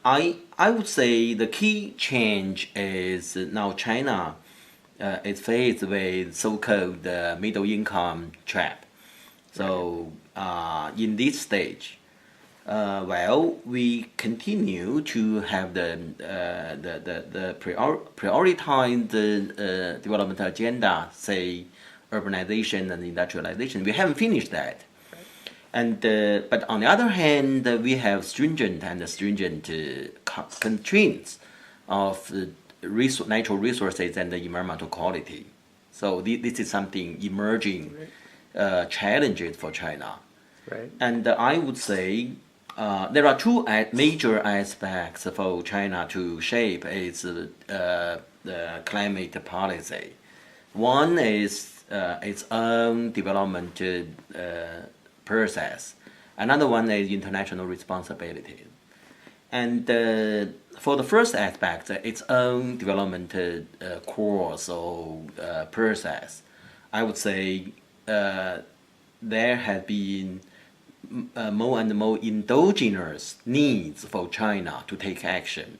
I would say the key change is now China is faced with so-called middle income trap. So in this stage, well, we continue to have the prioritized development agenda, say urbanization and industrialization. We haven't finished that. And but on the other hand, we have stringent constraints of natural resources and the environmental quality. So this is something emerging challenges for China. Right. And I would say there are two major aspects for China to shape its the climate policy. One is its own development process. Another one is international responsibility. And for the first aspect, its own development course or process, I would say there have been more and more endogenous needs for China to take action.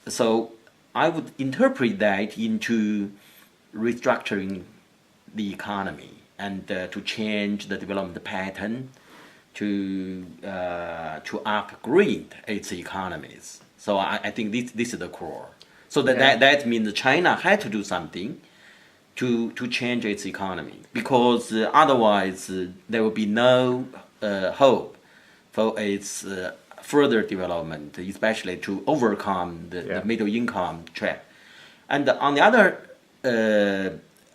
So I would interpret that into restructuring the economy and to change the development pattern to upgrade its economies. So I think this is the core. So that means China had to do something to change its economy, because otherwise there will be no hope for its further development, especially to overcome the middle income trap. And on the other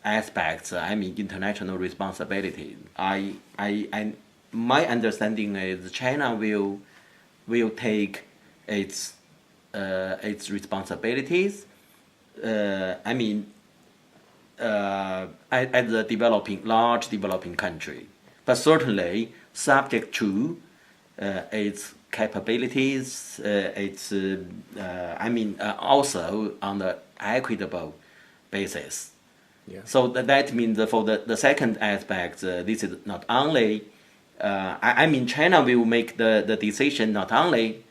aspects, I mean international responsibility. My understanding is China will take its responsibilities. I mean, as a large developing country, but certainly subject to its capabilities. Also on the equitable basis. Yeah. So that means for the second aspect, this is not only, China will make the decision not only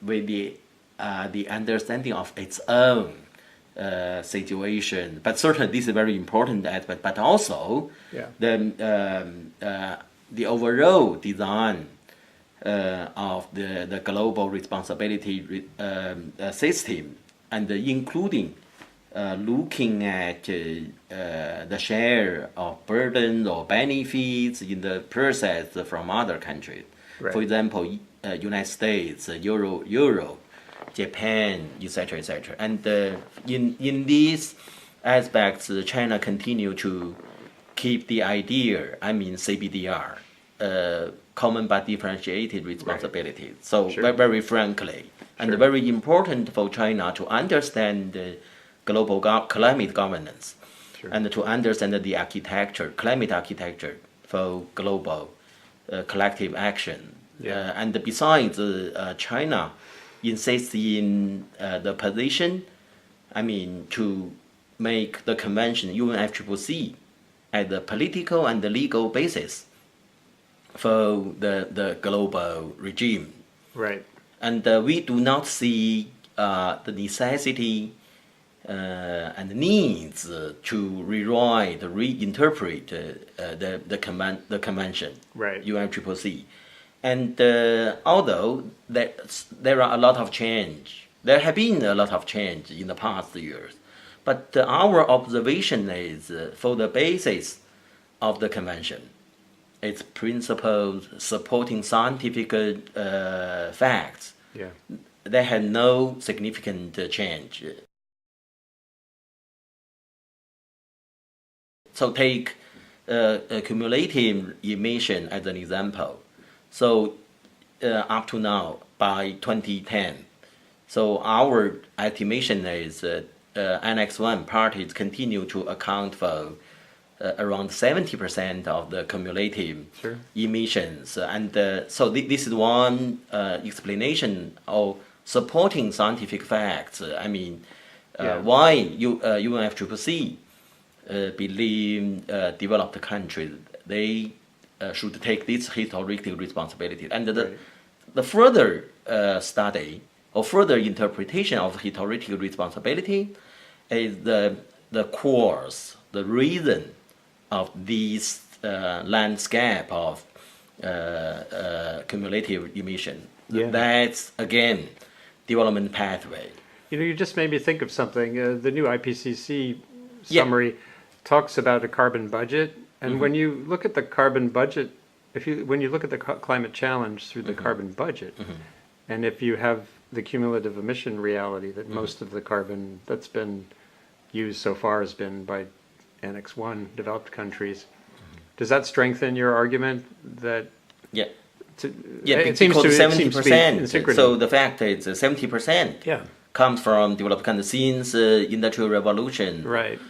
with the understanding of its own situation, but certainly this is a very important aspect, but also the overall design of the global responsibility system, and including looking at the share of burden or benefits in the process from other countries. Right. For example, United States, Europe, Japan, etc., etc. And in these aspects, China continue to keep the idea, CBDR, common but differentiated responsibility. Right. So very frankly, and very important for China to understand global climate governance, and to understand the climate architecture for global collective action. And besides, China insists in the position, to make the convention UNFCCC as the political and the legal basis for the global regime. Right. And we do not see the necessity and needs to rewrite, reinterpret the convention, UNFCCC. And although there are a lot of change, there have been a lot of change in the past years, but our observation is for the basis of the convention, its principles supporting scientific facts, there had no significant change. So take cumulative emission as an example. So up to now, by 2010, so our estimation is Annex 1 parties continue to account for around 70% of the cumulative emissions. And so this is one explanation of supporting scientific facts. Why UNFCCC believe developed countries, they should take this historical responsibility. And the further study or further interpretation of historical responsibility is the cause, the reason of this landscape of cumulative emission. Yeah. That's, again, development pathway. You just made me think of something. The new IPCC Yeah. summary talks about a carbon budget, and when you look at the carbon budget, when you look at the climate challenge through the carbon budget, and if you have the cumulative emission reality that most of the carbon that's been used so far has been by Annex 1 developed countries, does that strengthen your argument that? Yeah. Yeah, It seems because 70%. in synchrony. So the fact is 70% Yeah. comes from developed countries since Industrial Revolution Right.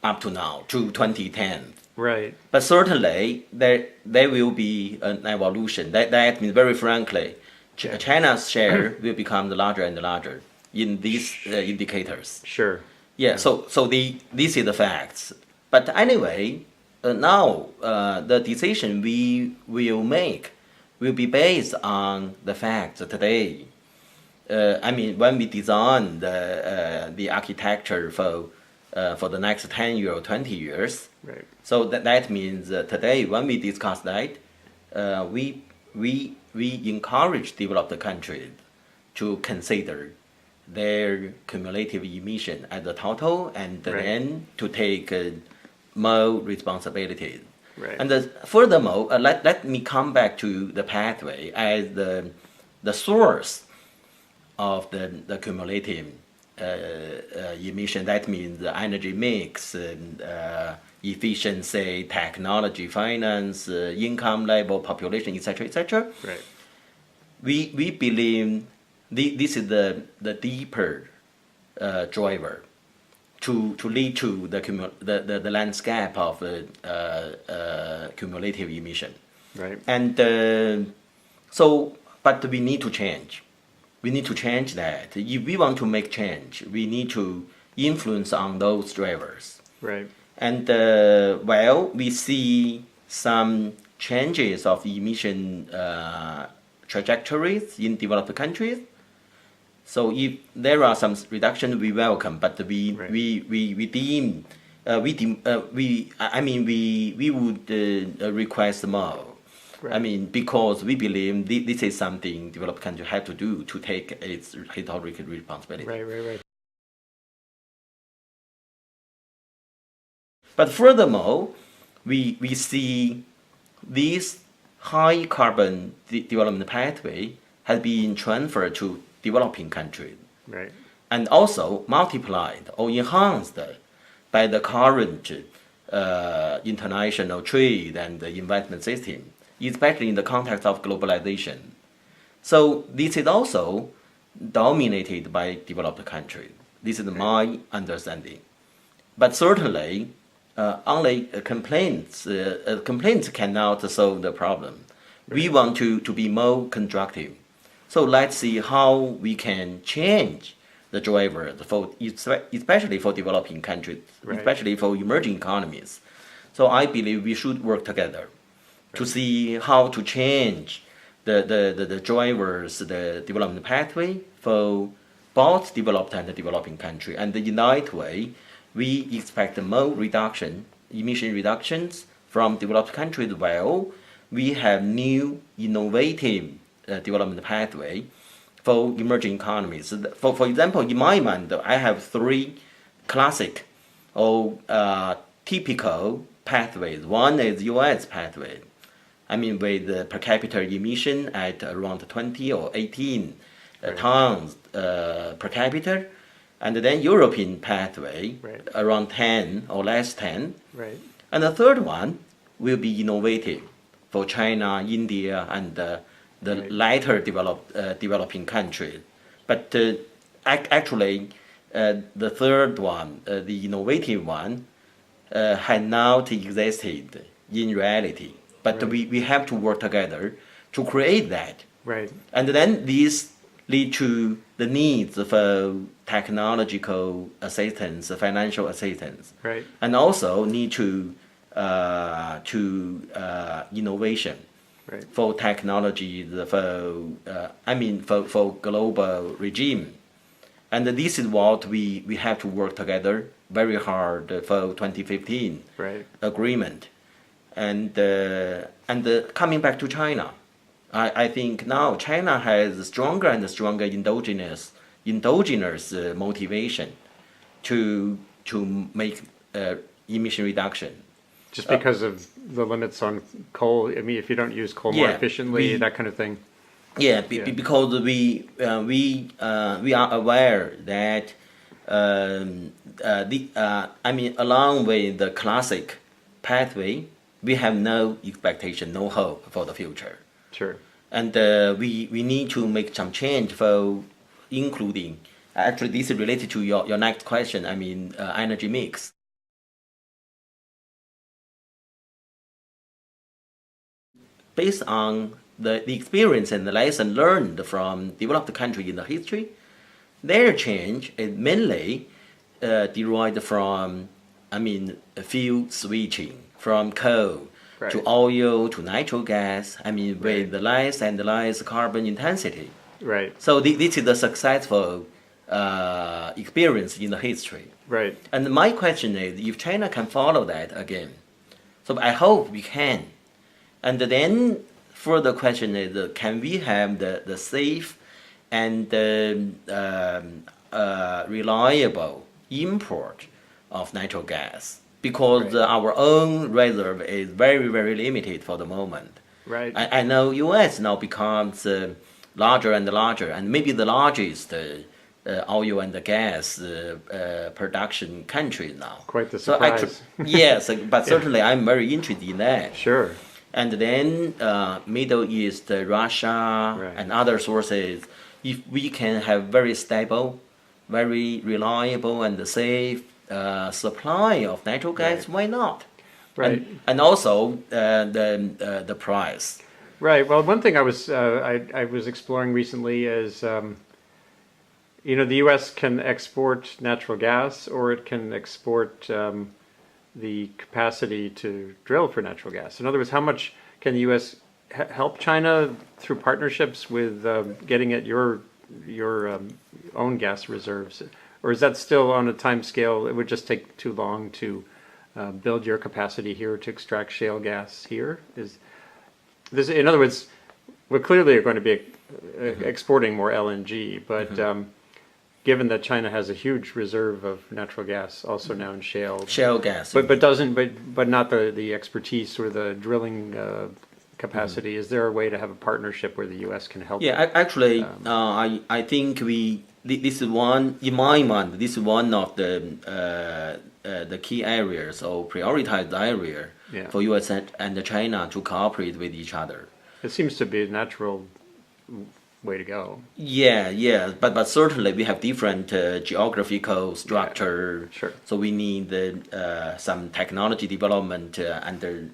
up to now, to 2010. Right. But certainly there will be an evolution. That means, very frankly, China's share will become larger and larger in these indicators. Sure. Yeah. So these are the facts. But anyway, now the decision we will make will be based on the facts today. I mean, when we design the architecture for the next 10 years or 20 years. Right. So that means today, when we discuss that, we encourage developed countries to consider their cumulative emission as a total, and then to take more responsibilities. Right. And furthermore, let me come back to the pathway as the source of the cumulative emission. That means the energy mix, efficiency, technology, finance, income level, population, etc., etc. Right. We believe this is the deeper driver to lead to the landscape of cumulative emission. Right. And but we need to change. We need to change that. If we want to make change, we need to influence on those drivers. Right. And we see some changes of emission trajectories in developed countries. So if there are some reduction, we welcome. But we would request more. Right. I mean, because we believe this is something developed countries have to do to take its historical responsibility. Right. But furthermore, we see this high carbon development pathway has been transferred to developing countries. Right. And also multiplied or enhanced by the current international trade and investment system, especially in the context of globalization. So this is also dominated by developed countries. This is my understanding. But certainly, only complaints cannot solve the problem. Right. We want to be more constructive. So let's see how we can change the driver, especially for developing countries, especially for emerging economies. So I believe we should work together to see how to change the drivers, the development pathway for both developed and developing countries. And in that way, we expect more emission reductions from developed countries, while we have new innovative development pathway for emerging economies. For example, in my mind, I have three classic or typical pathways. One is US pathway. I mean, with the per capita emission at around 20 or 18 tons per capita. And then European pathway, around 10 or less 10. Right. And the third one will be innovative for China, India, and the later developing countries. But actually, the third one, the innovative one, had not existed in reality. But we have to work together to create that. Right. And then these lead to the needs for technological assistance, financial assistance, right, and also need to innovation. Right. for technology, for global regime. And this is what we have to work together very hard for 2015 Right. agreement. And coming back to China, I think now China has stronger and stronger endogenous motivation to make emission reduction. Just because of the limits on coal. I mean, if you don't use coal more efficiently, that kind of thing. Yeah, because we are aware that along with the classic pathway, we have no expectation, no hope for the future. Sure. And we need to make some change for including. Actually, this is related to your next question. Energy mix. Based on the experience and the lesson learned from developed countries in the history, their change is mainly derived from, fuel switching from coal to oil to natural gas. With the less and less carbon intensity. Right. So this is the successful experience in the history. Right. And my question is, if China can follow that again, so I hope we can. And then further question is, can we have the safe and reliable import of natural gas? Because our own reserve is very, very limited for the moment. Right. I know U.S. now becomes larger and larger, and maybe the largest oil and gas production country now. Quite the surprise. Yes, but certainly I'm very interested in that. Sure. And then Middle East, Russia, and other sources. If we can have very stable, very reliable, and safe supply of natural gas, why not? Right. And also the price. Right. Well, one thing I was exploring recently is, the U.S. can export natural gas, or it can export the capacity to drill for natural gas. In other words, how much can the U.S. help China through partnerships with getting at your own gas reserves, or is that still on a time scale? It would just take too long to build your capacity here to extract shale gas here. Is this, in other words, we clearly are going to be exporting more LNG, but given that China has a huge reserve of natural gas, also now in shale gas, but not the expertise or the drilling capacity, is there a way to have a partnership where the U.S. can help? Yeah, actually, I think this is one, in my mind, this is one of the key areas or prioritized area for U.S. and China to cooperate with each other. It seems to be a natural way to go. Yeah, but certainly we have different geographical structure. Sure. So we need some technology development under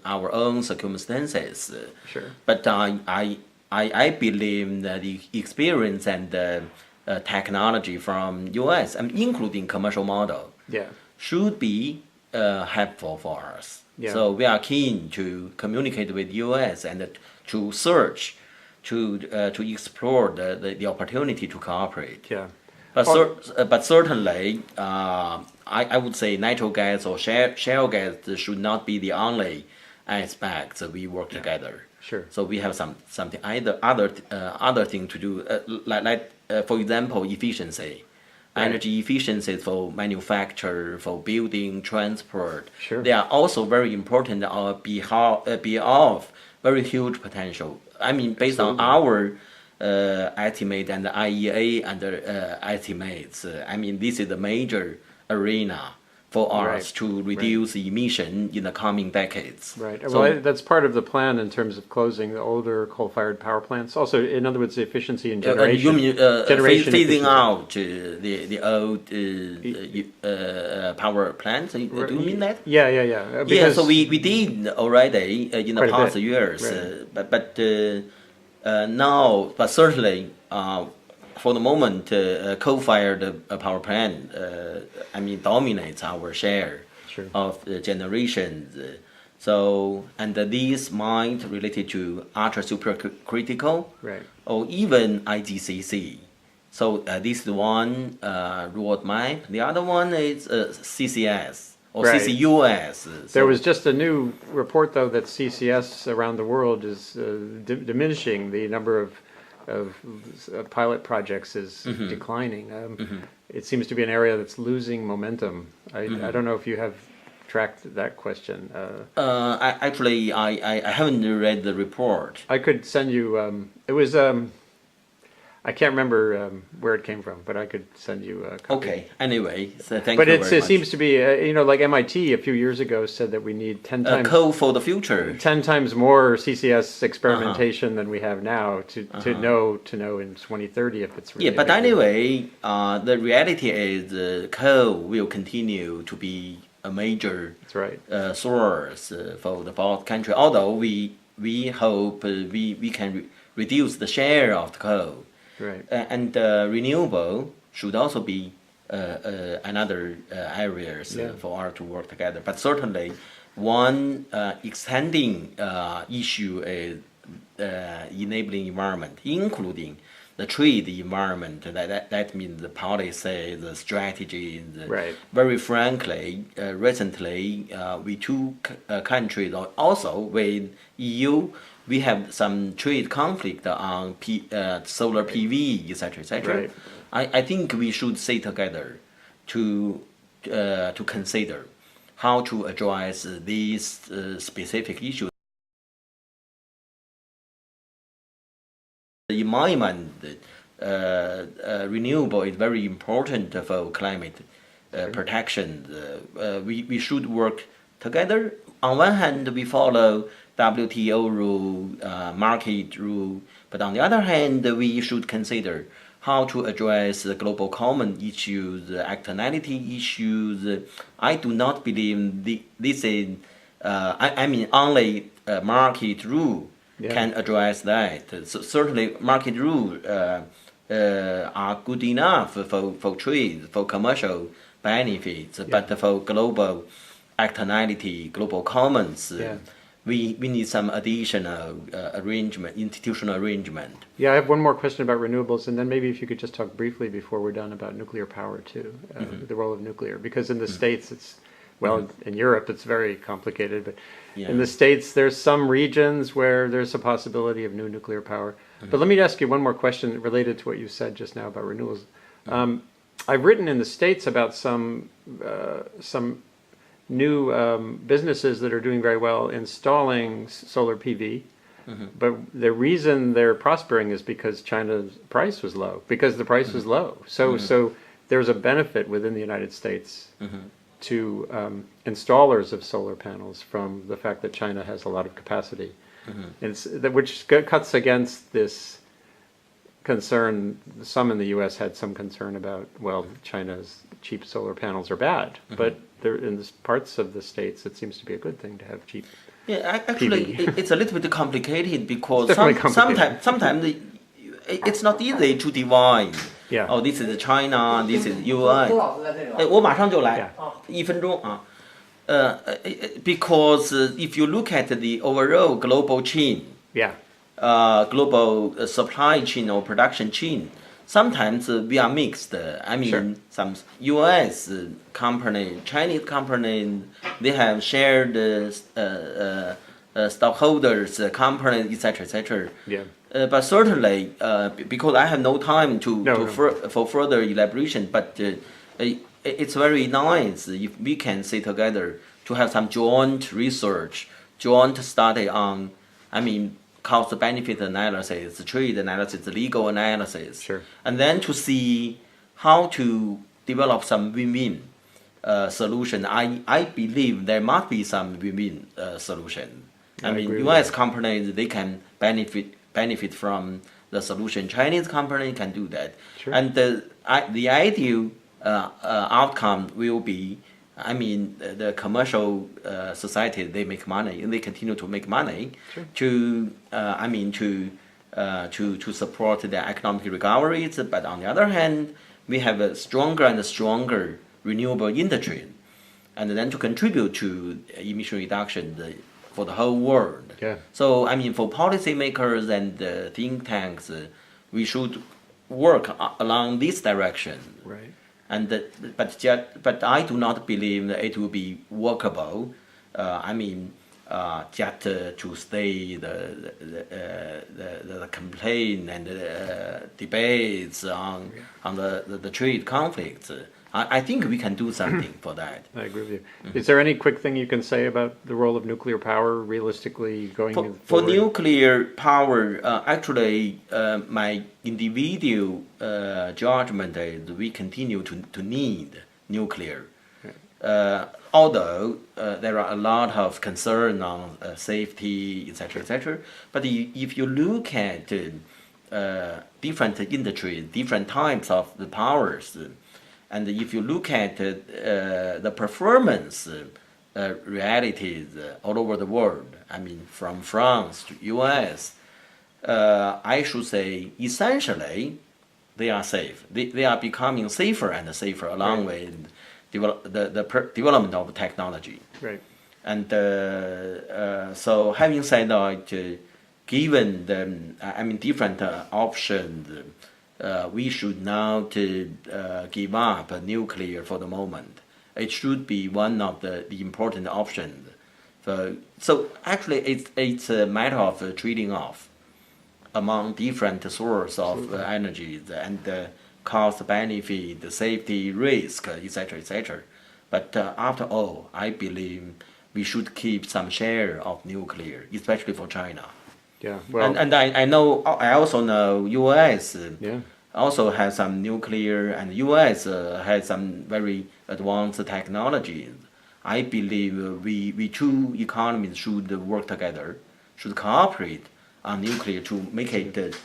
our own circumstances. Sure. But I believe that the experience and technology from U.S., including commercial model, should be helpful for us. Yeah. So we are keen to communicate with U.S. and to search, to explore the opportunity to cooperate. Yeah. But certainly, I would say natural gas or shale gas should not be the only aspect that we work together. Sure. So we have something other thing to do, like for example, efficiency. Energy efficiency for manufacture, for building, transport. Sure. They are also very important of very huge potential. Based on our estimate and the IEA and estimates, this is the major arena for us to reduce emission in the coming decades. Right. So, well, that's part of the plan in terms of closing the older coal-fired power plants. Also, in other words, the efficiency in generation. You mean generation phasing out the old power plants? Do you mean that? Yeah. Yeah. So we did already in the past years, but now, but certainly. For the moment, coal-fired power plant, dominates our share of the generations. So, and these might related to ultra supercritical Right. or even IGCC. So this is one roadmap. The other one is CCS or Right. CCUS. There was just a new report, though, that CCS around the world is diminishing. The number of pilot projects is declining. It seems to be an area that's losing momentum. I don't know if you have tracked that question. I haven't read the report. I could send you. It was. I can't remember where it came from, but I could send you a copy. Okay. Anyway, so thank But you very it much. seems to be, like MIT a few years ago said that we need 10 times. Code for the future. 10 times more CCS experimentation than we have now to know in 2030 if it's really Yeah, but effective. anyway, the reality is coal will continue to be a major That's right. source for the both country. Although we hope we can reduce the share of the coal. Right. And renewable should also be another areas for us to work together. But certainly, one extending issue is enabling environment, including the trade environment. That means the policy, the strategy. Right. Very frankly, recently we two countries, also with EU, we have some trade conflict on solar PV, etc., etc. Right. I think we should sit together to consider how to address these specific issues. In my mind, renewable is very important for climate protection. We should work together. On one hand, we follow WTO rule, market rule, but on the other hand, we should consider how to address the global common issues, the externality issues. I do not believe this is, I mean, only market rule can address that. So certainly, market rule are good enough for trade, for commercial benefits, but for global externality, global commons, we need some additional arrangement, institutional arrangement. Yeah, I have one more question about renewables, and then maybe if you could just talk briefly before we're done about nuclear power too, the role of nuclear. Because in the States, it's, well, in Europe, it's very complicated, but in the States, there's some regions where there's a possibility of new nuclear power. But let me ask you one more question related to what you said just now about renewables. I've written in the States about some new businesses that are doing very well installing solar PV, but the reason they're prospering is because China's price was low, because the price was low. So there's a benefit within the United States to installers of solar panels from the fact that China has a lot of capacity, which cuts against this concern. Some in the U.S. had some concern about, well, China's cheap solar panels are bad, but there, in the parts of the States, it seems to be a good thing to have cheap. Yeah, actually, it's a little bit complicated because complicated. sometimes it's not easy to divide. Yeah. Oh, this is China, this is US. 我马上就来，1分钟啊。Because if you look at the overall global chain, global supply chain or production chain, sometimes we are mixed. I mean, some U.S. company, Chinese company, they have shared stockholders, company, etc., etc. Yeah. But certainly, because I have no time for further elaboration, but it's very nice if we can sit together to have some joint research, joint study on, I mean, cost-benefit analysis, trade analysis, legal analysis, and then to see how to develop some win-win solution. I believe there must be some win-win solution. I mean, U.S. companies, they can benefit from the solution. Chinese company can do that, and the ideal outcome will be, I mean, the commercial society, they make money and they continue to make money to support the economic recovery. But on the other hand, we have a stronger and stronger renewable industry, and then to contribute to emission reduction, for the whole world. Yeah. So I mean, for policymakers and think tanks, we should work along this direction. Right. And but I do not believe that it will be workable. I mean, just to stay the complaint and debates on the trade conflicts. I think we can do something for that. I agree with you. Is there any quick thing you can say about the role of nuclear power realistically going For forward? nuclear power, actually, my individual judgment is we continue to need nuclear. Although there are a lot of concern on safety, etc., etc. But if you look at different industries, different types of the powers, and if you look at the performance realities all over the world, I mean, from France to US, I should say essentially they are safe. They are becoming safer and safer along with the development of technology. Right. And so having said that, given the different options, we should not give up nuclear for the moment. It should be one of the important options. So actually, it's a matter of trading off among different sources of energy and cost, benefit, the safety, risk, etc., etc. But after all, I believe we should keep some share of nuclear, especially for China. Yeah. Well. And I also know U.S. Yeah. also has some nuclear, and U.S. has some very advanced technologies. I believe we two economies should work together, should cooperate on nuclear to make it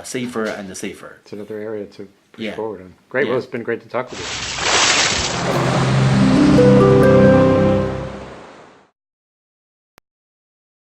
safer and safer. It's another area to push Yeah. forward on. Great. Yeah. Well, it's been great to talk with you.